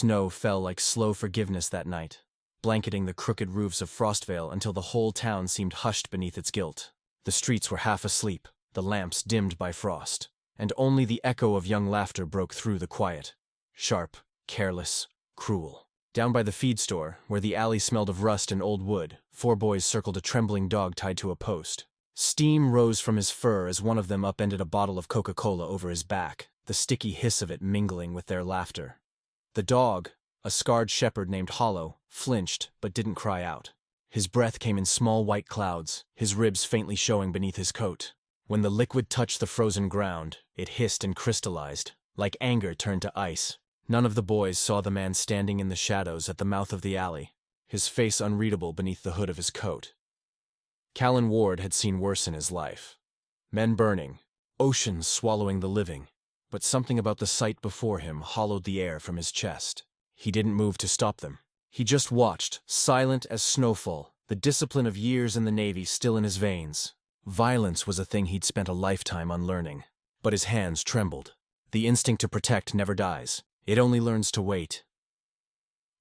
Snow fell like slow forgiveness that night, blanketing the crooked roofs of Frostvale until the whole town seemed hushed beneath its guilt. The streets were half asleep, the lamps dimmed by frost, and only the echo of young laughter broke through the quiet. Sharp, careless, cruel. Down by the feed store, where the alley smelled of rust and old wood, 4 boys circled a trembling dog tied to a post. Steam rose from his fur as one of them upended a bottle of Coca-Cola over his back, the sticky hiss of it mingling with their laughter. The dog, a scarred shepherd named Hollow, flinched but didn't cry out. His breath came in small white clouds, his ribs faintly showing beneath his coat. When the liquid touched the frozen ground, it hissed and crystallized, like anger turned to ice. None of the boys saw the man standing in the shadows at the mouth of the alley, his face unreadable beneath the hood of his coat. Callan Ward had seen worse in his life. Men burning, oceans swallowing the living, but something about the sight before him hollowed the air from his chest. He didn't move to stop them. He just watched, silent as snowfall, the discipline of years in the Navy still in his veins. Violence was a thing he'd spent a lifetime unlearning. But his hands trembled. The instinct to protect never dies. It only learns to wait.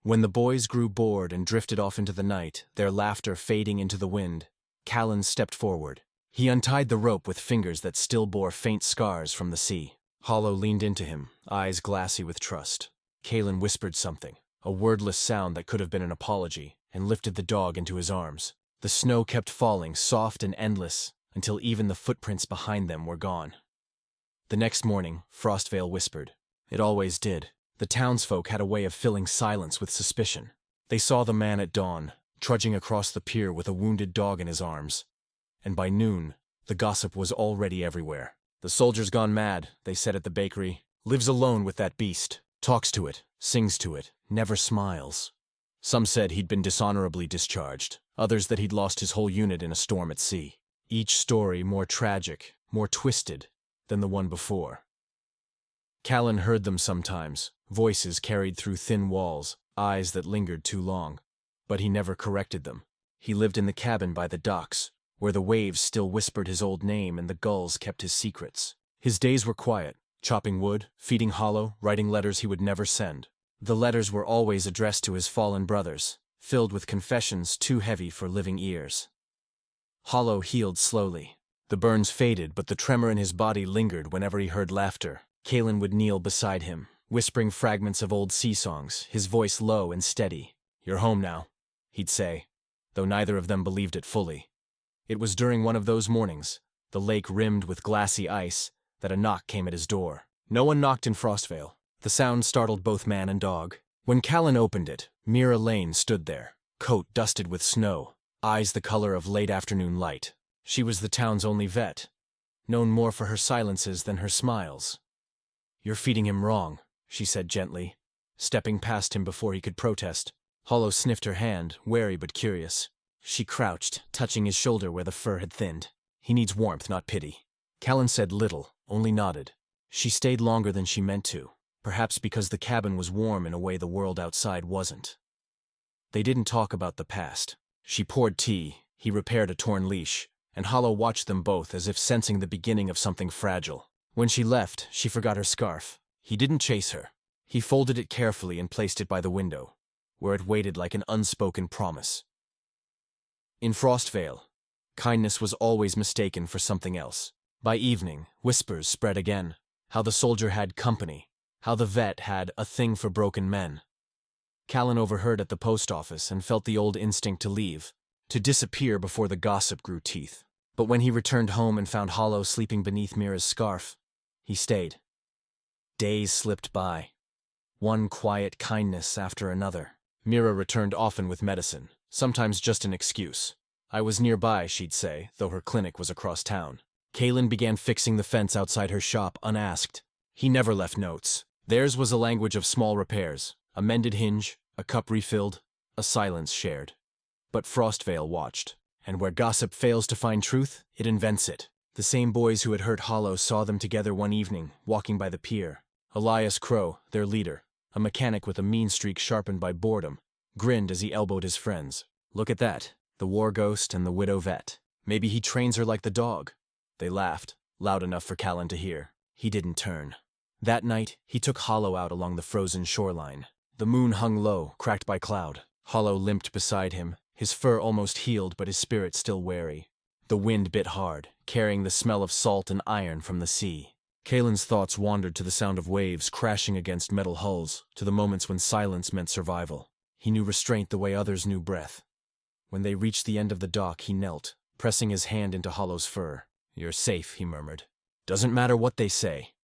When the boys grew bored and drifted off into the night, their laughter fading into the wind, Callan stepped forward. He untied the rope with fingers that still bore faint scars from the sea. Hollow leaned into him, eyes glassy with trust. Callan whispered something, a wordless sound that could have been an apology, and lifted the dog into his arms. The snow kept falling, soft and endless, until even the footprints behind them were gone. The next morning, Frostvale whispered. It always did. The townsfolk had a way of filling silence with suspicion. They saw the man at dawn, trudging across the pier with a wounded dog in his arms. And by noon, the gossip was already everywhere. "The soldier's gone mad," they said at the bakery. "Lives alone with that beast. Talks to it, sings to it, never smiles." Some said he'd been dishonorably discharged, others that he'd lost his whole unit in a storm at sea. Each story more tragic, more twisted than the one before. Callan heard them sometimes, voices carried through thin walls, eyes that lingered too long. But he never corrected them. He lived in the cabin by the docks, where the waves still whispered his old name and the gulls kept his secrets. His days were quiet, chopping wood, feeding Hollow, writing letters he would never send. The letters were always addressed to his fallen brothers, filled with confessions too heavy for living ears. Hollow healed slowly. The burns faded, but the tremor in his body lingered whenever he heard laughter. Callan would kneel beside him, whispering fragments of old sea songs, his voice low and steady. "You're home now," he'd say, though neither of them believed it fully. It was during one of those mornings, the lake rimmed with glassy ice, that a knock came at his door. No one knocked in Frostvale. The sound startled both man and dog. When Callan opened it, Mira Lane stood there, coat dusted with snow, eyes the color of late afternoon light. She was the town's only vet, known more for her silences than her smiles. "You're feeding him wrong," she said gently, stepping past him before he could protest. Hollow sniffed her hand, wary but curious. She crouched, touching his shoulder where the fur had thinned. "He needs warmth, not pity." Callan said little, only nodded. She stayed longer than she meant to, perhaps because the cabin was warm in a way the world outside wasn't. They didn't talk about the past. She poured tea, he repaired a torn leash, and Hollow watched them both as if sensing the beginning of something fragile. When she left, she forgot her scarf. He didn't chase her. He folded it carefully and placed it by the window, where it waited like an unspoken promise. In Frostvale, kindness was always mistaken for something else. By evening, whispers spread again. How the soldier had company. How the vet had a thing for broken men. Callan overheard at the post office and felt the old instinct to leave, to disappear before the gossip grew teeth. But when he returned home and found Hollow sleeping beneath Mira's scarf, he stayed. Days slipped by. One quiet kindness after another. Mira returned often with medicine, sometimes just an excuse. I was nearby, she'd say, though her clinic was across town. Callan began fixing the fence outside her shop unasked. He never left notes. Theirs was a language of small repairs, a mended hinge, a cup refilled, a silence shared. But Frostvale watched, and where gossip fails to find truth, it invents it. The same boys who had hurt Hollow saw them together one evening, walking by the pier. Elias Crow, their leader, a mechanic with a mean streak sharpened by boredom, grinned as he elbowed his friends. "Look at that, the war ghost and the widow vet. Maybe he trains her like the dog." They laughed, loud enough for Callan to hear. He didn't turn. That night, he took Hollow out along the frozen shoreline. The moon hung low, cracked by cloud. Hollow limped beside him, his fur almost healed but his spirit still wary. The wind bit hard, carrying the smell of salt and iron from the sea. Kalen's thoughts wandered to the sound of waves crashing against metal hulls, to the moments when silence meant survival. He knew restraint the way others knew breath. When they reached the end of the dock, he knelt, pressing his hand into Hollow's fur. "You're safe," he murmured. "Doesn't matter what they say."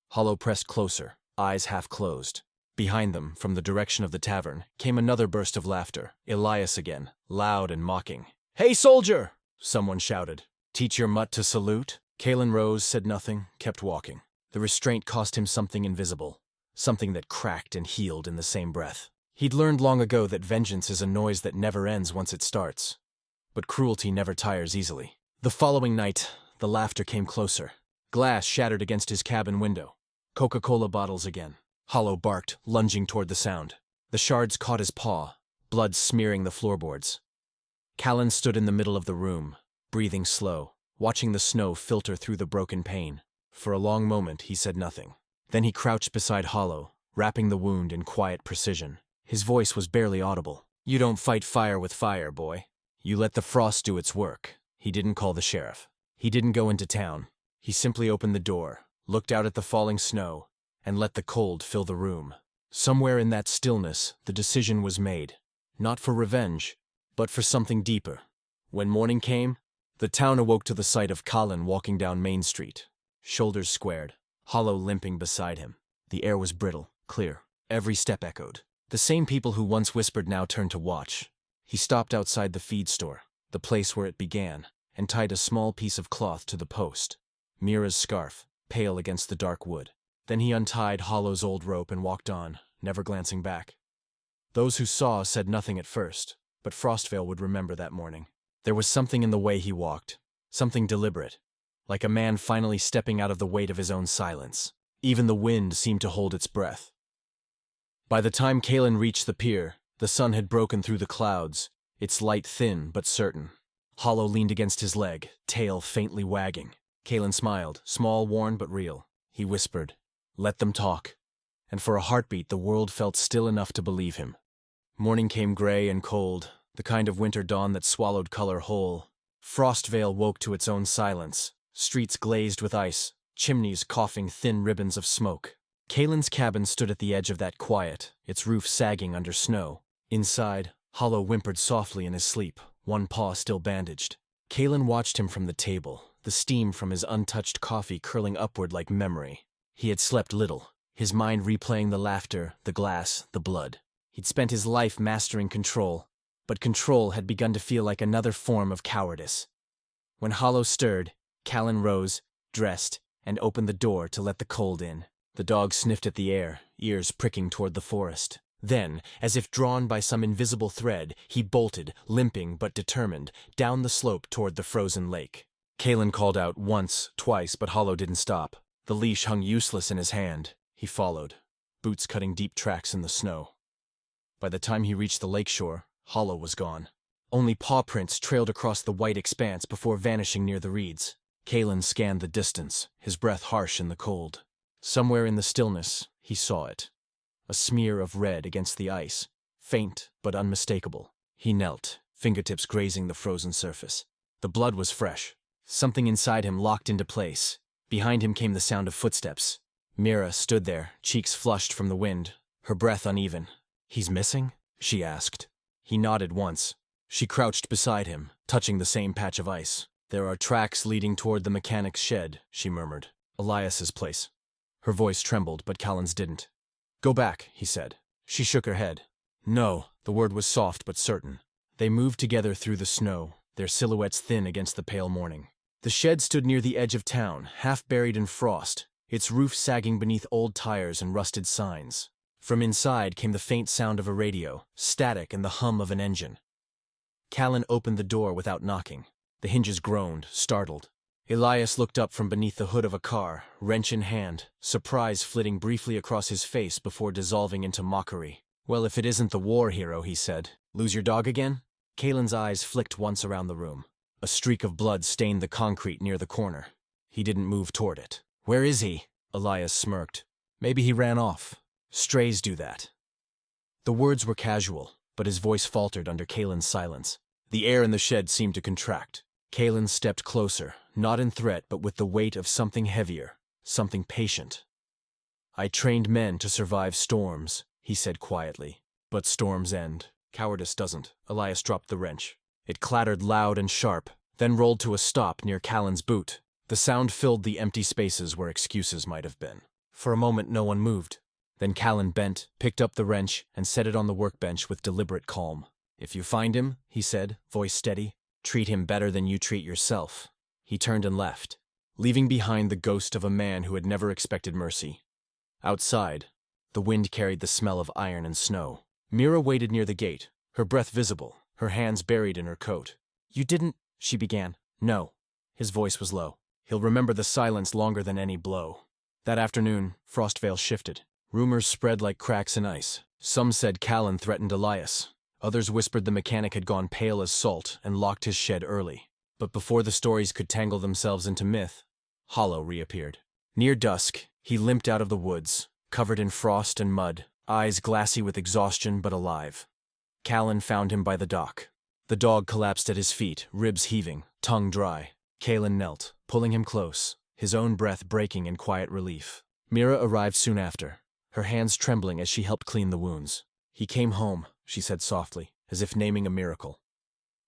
Hollow pressed closer, eyes half closed. Behind them, from the direction of the tavern, came another burst of laughter. Elias again, loud and mocking. "Hey, soldier!" someone shouted. "Teach your mutt to salute?" Kalen rose, said nothing, kept walking. The restraint cost him something invisible, something that cracked and healed in the same breath. He'd learned long ago that vengeance is a noise that never ends once it starts. But cruelty never tires easily. The following night, the laughter came closer. Glass shattered against his cabin window. Coca-Cola bottles again. Hollow barked, lunging toward the sound. The shards caught his paw, blood smearing the floorboards. Callan stood in the middle of the room, breathing slow, watching the snow filter through the broken pane. For a long moment, he said nothing. Then he crouched beside Hollow, wrapping the wound in quiet precision. His voice was barely audible. "You don't fight fire with fire, boy. You let the frost do its work." He didn't call the sheriff. He didn't go into town. He simply opened the door, looked out at the falling snow, and let the cold fill the room. Somewhere in that stillness, the decision was made. Not for revenge, but for something deeper. When morning came, the town awoke to the sight of Callan walking down Main Street, shoulders squared, Hollow limping beside him. The air was brittle, clear. Every step echoed. The same people who once whispered now turned to watch. He stopped outside the feed store, the place where it began, and tied a small piece of cloth to the post. Mira's scarf, pale against the dark wood. Then he untied Hollow's old rope and walked on, never glancing back. Those who saw said nothing at first, but Frostvale would remember that morning. There was something in the way he walked, something deliberate, like a man finally stepping out of the weight of his own silence. Even the wind seemed to hold its breath. By the time Callan reached the pier, the sun had broken through the clouds, its light thin but certain. Hollow leaned against his leg, tail faintly wagging. Callan smiled, small, worn but real. He whispered, "Let them talk." And for a heartbeat the world felt still enough to believe him. Morning came gray and cold, the kind of winter dawn that swallowed color whole. Frostvale woke to its own silence, streets glazed with ice, chimneys coughing thin ribbons of smoke. Callan's cabin stood at the edge of that quiet, its roof sagging under snow. Inside, Hollow whimpered softly in his sleep, one paw still bandaged. Callan watched him from the table, the steam from his untouched coffee curling upward like memory. He had slept little, his mind replaying the laughter, the glass, the blood. He'd spent his life mastering control, but control had begun to feel like another form of cowardice. When Hollow stirred, Callan rose, dressed, and opened the door to let the cold in. The dog sniffed at the air, ears pricking toward the forest. Then, as if drawn by some invisible thread, he bolted, limping but determined, down the slope toward the frozen lake. Callan called out once, twice, but Hollow didn't stop. The leash hung useless in his hand. He followed, boots cutting deep tracks in the snow. By the time he reached the lakeshore, Hollow was gone. Only paw prints trailed across the white expanse before vanishing near the reeds. Callan scanned the distance, his breath harsh in the cold. Somewhere in the stillness, he saw it. A smear of red against the ice, faint but unmistakable. He knelt, fingertips grazing the frozen surface. The blood was fresh. Something inside him locked into place. Behind him came the sound of footsteps. Mira stood there, cheeks flushed from the wind, her breath uneven. "He's missing?" she asked. He nodded once. She crouched beside him, touching the same patch of ice. "There are tracks leading toward the mechanic's shed," she murmured. "Elias's place." Her voice trembled, but Callan's didn't. "Go back," he said. She shook her head. "No," the word was soft but certain. They moved together through the snow, their silhouettes thin against the pale morning. The shed stood near the edge of town, half buried in frost, its roof sagging beneath old tires and rusted signs. From inside came the faint sound of a radio, static and the hum of an engine. Callan opened the door without knocking. The hinges groaned, startled. Elias looked up from beneath the hood of a car, wrench in hand, surprise flitting briefly across his face before dissolving into mockery. "Well, if it isn't the war hero," he said. "Lose your dog again?" Callan's eyes flicked once around the room. A streak of blood stained the concrete near the corner. He didn't move toward it. "Where is he?" Elias smirked. "Maybe he ran off. Strays do that." The words were casual, but his voice faltered under Kalen's silence. The air in the shed seemed to contract. Kalen stepped closer, not in threat but with the weight of something heavier, something patient. "I trained men to survive storms," he said quietly. "But storms end. Cowardice doesn't." Elias dropped the wrench. It clattered loud and sharp, then rolled to a stop near Callan's boot. The sound filled the empty spaces where excuses might have been. For a moment no one moved. Then Callan bent, picked up the wrench, and set it on the workbench with deliberate calm. "If you find him," he said, voice steady, "treat him better than you treat yourself." He turned and left, leaving behind the ghost of a man who had never expected mercy. Outside, the wind carried the smell of iron and snow. Mira waited near the gate, her breath visible, her hands buried in her coat. "You didn't," she began. "No." His voice was low. "He'll remember the silence longer than any blow." That afternoon, Frostvale shifted. Rumors spread like cracks in ice. Some said Callan threatened Elias. Others whispered the mechanic had gone pale as salt and locked his shed early. But before the stories could tangle themselves into myth, Hollow reappeared. Near dusk, he limped out of the woods, covered in frost and mud, eyes glassy with exhaustion but alive. Callan found him by the dock. The dog collapsed at his feet, ribs heaving, tongue dry. Callan knelt, pulling him close, his own breath breaking in quiet relief. Mira arrived soon after, her hands trembling as she helped clean the wounds. "He came home," she said softly, as if naming a miracle.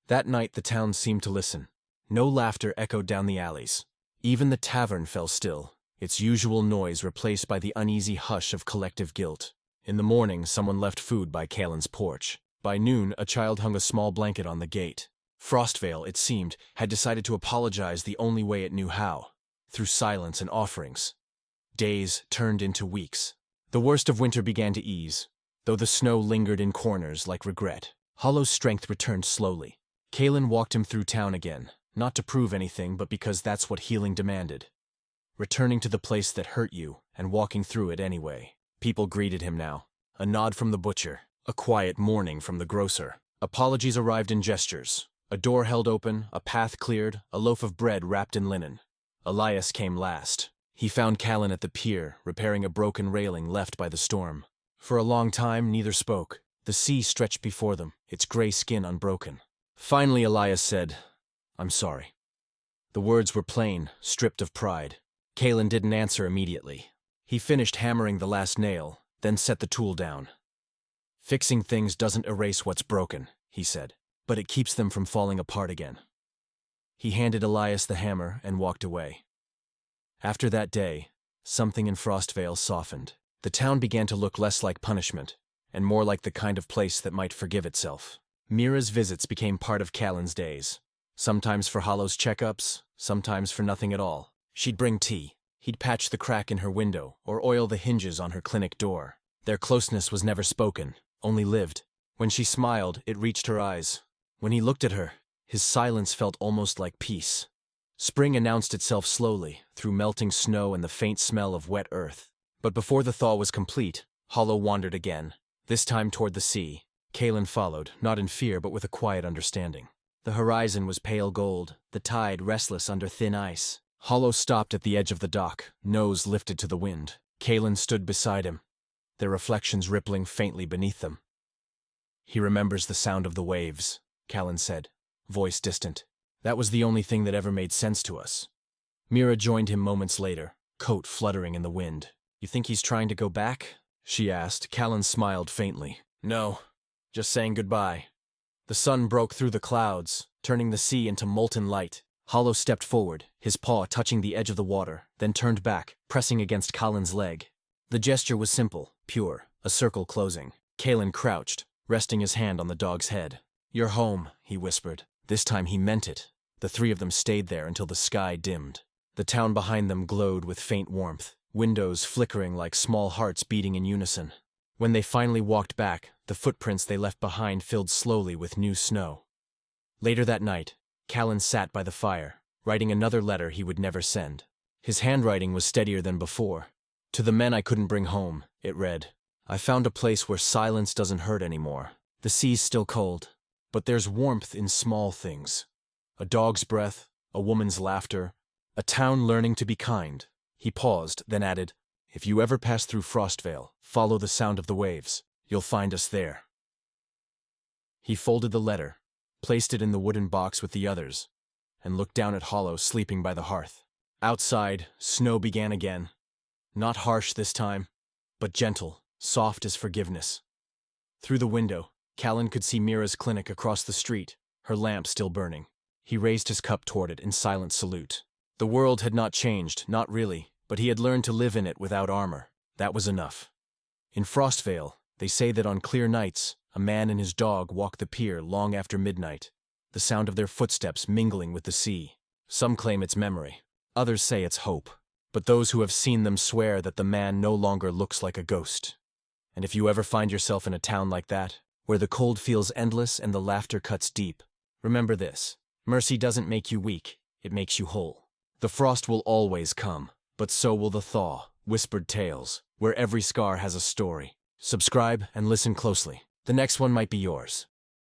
That night the town seemed to listen. No laughter echoed down the alleys. Even the tavern fell still, its usual noise replaced by the uneasy hush of collective guilt. In the morning someone left food by Callan's porch. By noon a child hung a small blanket on the gate. Frostvale, it seemed, had decided to apologize the only way it knew how, through silence and offerings. Days turned into weeks. The worst of winter began to ease, though the snow lingered in corners like regret. Hollow's strength returned slowly. Callan walked him through town again, not to prove anything but because that's what healing demanded. Returning to the place that hurt you and walking through it anyway. People greeted him now. A nod from the butcher, a quiet mourning from the grocer. Apologies arrived in gestures. A door held open, a path cleared, a loaf of bread wrapped in linen. Elias came last. He found Callan at the pier, repairing a broken railing left by the storm. For a long time, neither spoke. The sea stretched before them, its gray skin unbroken. Finally, Elias said, "I'm sorry." The words were plain, stripped of pride. Callan didn't answer immediately. He finished hammering the last nail, then set the tool down. "Fixing things doesn't erase what's broken," he said, "but it keeps them from falling apart again." He handed Elias the hammer and walked away. After that day, something in Frostvale softened. The town began to look less like punishment, and more like the kind of place that might forgive itself. Mira's visits became part of Callan's days. Sometimes for Hollow's checkups, sometimes for nothing at all. She'd bring tea. He'd patch the crack in her window or oil the hinges on her clinic door. Their closeness was never spoken, only lived. When she smiled, it reached her eyes. When he looked at her, his silence felt almost like peace. Spring announced itself slowly, through melting snow and the faint smell of wet earth. But before the thaw was complete, Hollow wandered again, this time toward the sea. Callan followed, not in fear but with a quiet understanding. The horizon was pale gold, the tide restless under thin ice. Hollow stopped at the edge of the dock, nose lifted to the wind. Callan stood beside him, their reflections rippling faintly beneath them. "He remembers the sound of the waves," Callan said, voice distant. "That was the only thing that ever made sense to us." Mira joined him moments later, coat fluttering in the wind. "You think he's trying to go back?" she asked. Callan smiled faintly. "No, just saying goodbye." The sun broke through the clouds, turning the sea into molten light. Hollow stepped forward, his paw touching the edge of the water, then turned back, pressing against Callan's leg. The gesture was simple, pure, a circle closing. Callan crouched, resting his hand on the dog's head. "You're home," he whispered. This time he meant it. The three of them stayed there until the sky dimmed. The town behind them glowed with faint warmth, windows flickering like small hearts beating in unison. When they finally walked back, the footprints they left behind filled slowly with new snow. Later that night, Callan sat by the fire, writing another letter he would never send. His handwriting was steadier than before. "To the men I couldn't bring home," it read. "I found a place where silence doesn't hurt anymore. The sea's still cold, but there's warmth in small things. A dog's breath, a woman's laughter, a town learning to be kind." He paused, then added, "If you ever pass through Frostvale, follow the sound of the waves. You'll find us there. He folded the letter, placed it in the wooden box with the others, and looked down at Hollow sleeping by the hearth. Outside, snow began again. Not harsh this time, but gentle, soft as forgiveness. Through the window, Callan could see Mira's clinic across the street, her lamp still burning. He raised his cup toward it in silent salute. The world had not changed, not really, but he had learned to live in it without armor. That was enough. In Frostvale, they say that on clear nights, a man and his dog walk the pier long after midnight, the sound of their footsteps mingling with the sea. Some claim it's memory, others say it's hope, but those who have seen them swear that the man no longer looks like a ghost. And if you ever find yourself in a town like that, where the cold feels endless and the laughter cuts deep, remember this: mercy doesn't make you weak, it makes you whole. The frost will always come, but so will the thaw. Whispered tales, where every scar has a story. Subscribe and listen closely. The next one might be yours.